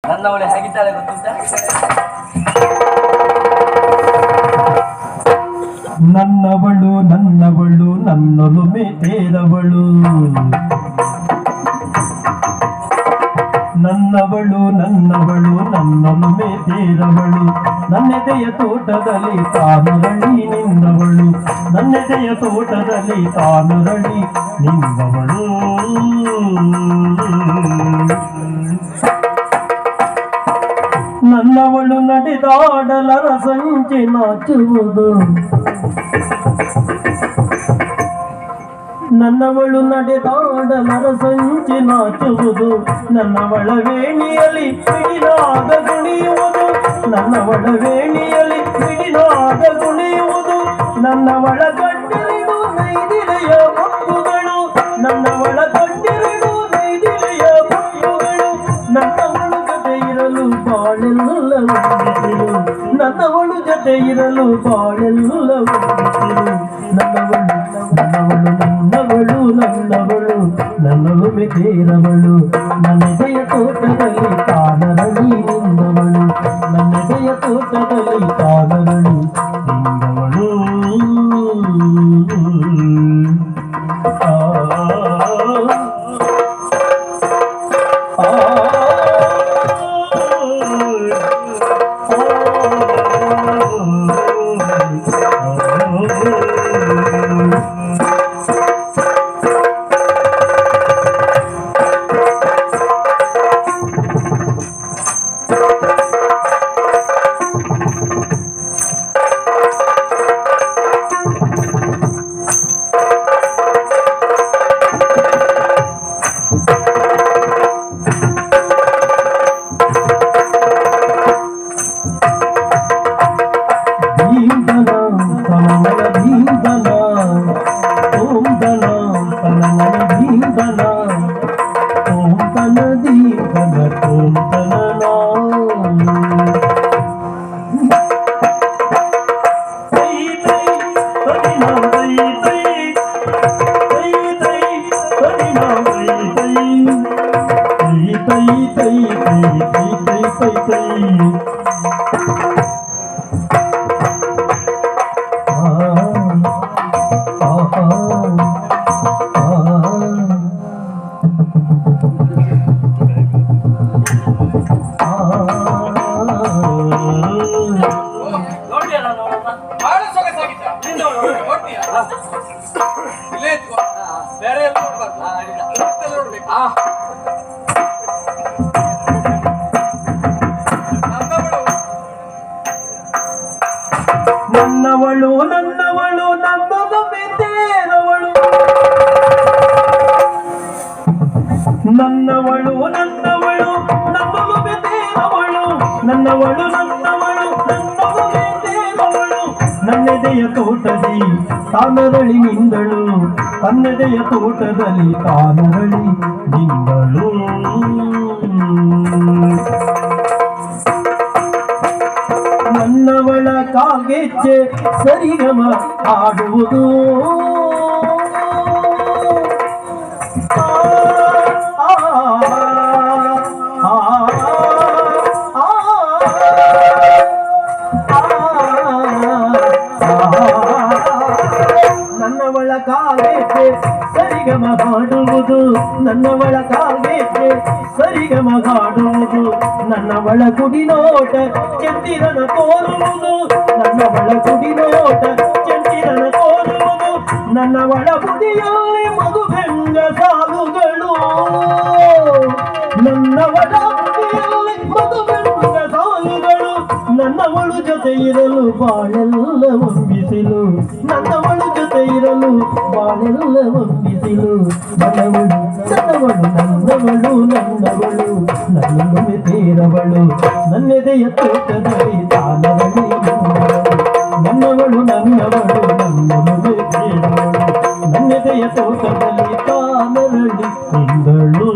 ನನ್ನವಳು ಹೇಗಿದ್ದಾಳೆ ಗೊತ್ತುಂಟ? ನನ್ನವಳು ನನ್ನವಳು ನನ್ನೊಲುಮೆ ತೇರವಳು, ನನ್ನವಳು ನನ್ನವಳು ನನ್ನೊಲುಮೆ ತೇರವಳು, ನನ್ನೆದೆಯ ತೋಟದಲ್ಲಿ ತಾನುರಳಿ ನಿಂದವಳು, ನನ್ನೆದೆಯ ತೋಟದಲ್ಲಿ ತಾನುರಳಿ ನಿಂದವಳು. ನನ್ನವಳು ನಡೆದಾಡಲರ ಸಂಚೆ ನಾಚುವುದು, ನನ್ನವಳು ನಡೆದಾಡಲರ ಸಂಚೆ ನಾಚುವುದು, ನನ್ನವಳ ವೇಣಿಯಲ್ಲಿ ಮಿಡಿಲಾಗ ಕುಣಿಯುವುದು, ನನ್ನವಳ ವೇಣಿಯಲ್ಲಿ ಮಿಡಿಲಾಗ ಕುಣಿಯುವುದು, ನನ್ನವಳ ಗಂಡಿರಿದು ನೈದಿಲೆಯ ಮಕ್ಕುಗಳು, ನನ್ನವಳ ಗಂಡಿರಿದು ನೈದಿಲೆಯ ಮಕ್ಕುಗಳು, ನನ್ನವಳು ಜೊತೆ ಇರಲು ಬಾಳೆಲ್ಲ ವಂದಿಸಿರು, ನನ್ನವಳು ಜೊತೆ ಇರಲು ಬಾಳೆಲ್ಲ ವಂದಿಸಿರು. ನನ್ನವಳು ನನ್ನವಳು ನನ್ನವಳು ನನ್ನವಳು ನನ್ನೊಲುಮೆ ತೇರವಳು, ನನ್ನೆದೆಯ ತೋಟದಲ್ಲಿ ತಾನರಳಿ ನಿಂದವಳು, ನನ್ನೆದೆಯ ತೋಟದಲ್ಲಿ ತಾನರಳಿ ನಿಂದವಳು. ನನ್ನವಳು ನನ್ನವಳು ನನ್ನೊಲುಮೆ ತೇರವಳು, ನನ್ನವಳು ನನ್ನವಳು ನನ್ನೊಲುಮೆ ತೇರವಳು, ನನ್ನವಳು ನನ್ನವಳು ನನ್ನೊಲುಮೆ ತೇರವಳು, ನನ್ನೆದೆಯ ತೋಟದಿ ತಾನರಳಿ ನಿಂದಳು, ತನ್ನೆದೆಯ ತೋಟದಲ್ಲಿ ತಾನರಳಿ ನಿಂದಳು. ನನ್ನವಳ ಕಾಗೆಚ್ಚೆ ಸರಿಗಮ ಆಡುವುದು, ನನ್ನವಳ ಕಾಗೆಚ್ಚೆ ಸರಿಗಮ ಹಾಡುವುದು, ನನ್ನವಳ ಕಾಗೆಚ್ಚೆ ಸರಿಗಮ ಹಾಡುವುದು, ನನ್ನವಳ ಕುಡಿನೋಟ ಚಂದಿರನ ತೋರುವುದು, ನನ್ನವಳ ಕುಡಿನೋಟ ಚಂದಿರನ ತೋರುವುದು, ನನ್ನವಳ ಬುದಿಯಲ್ಲಿ ಮಧುಭಂಗ ಸಾಲುಗಳು, ನನ್ನವಳ ಬುದಿಯಲ್ಲಿ ಮಧುಭಂಗ ಸಾಲುಗಳು, ನನ್ನವಳು ಜೊತೆ ಇರಲು ಬಾಳೆಲ್ಲ ಒಂಬಿಸಿಲು, ನನ್ನವಳು ಜೊತೆ ಇರಲು ಬಾಳೆಲ್ಲ ಒಂಬಿಸಿಲು. ನನ್ನವಳು ನನ್ನವಳು ನನ್ನವಳು ನನ್ನವಳು ನನ್ನೊಲುಮೆ ತೇರವಳು, ನನ್ನೆದೆಯ ತೋಟದಲ್ಲಿ ತಾನರಳಿ ನಿಂದವಳು, ನನ್ನವಳು ನನ್ನವಳು ನನ್ನೊಲುಮೆ ತೇರವಳು, ನನ್ನೆದೆಯ ತೋಟದಲ್ಲಿ ತಾನರಳಿ ನಿಂದಳು.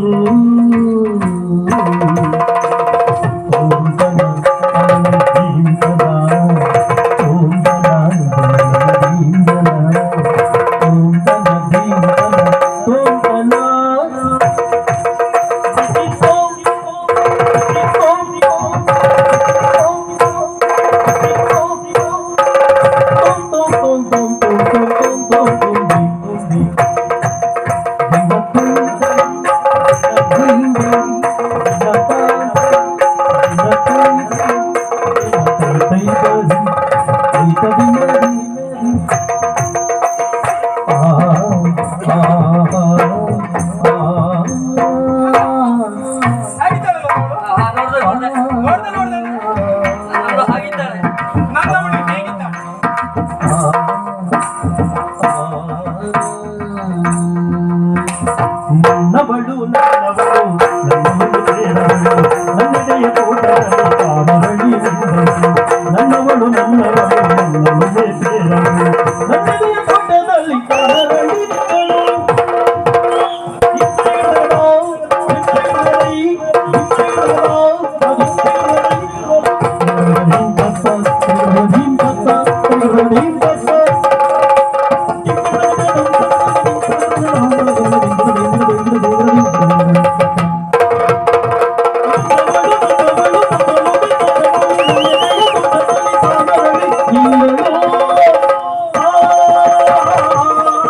ಆ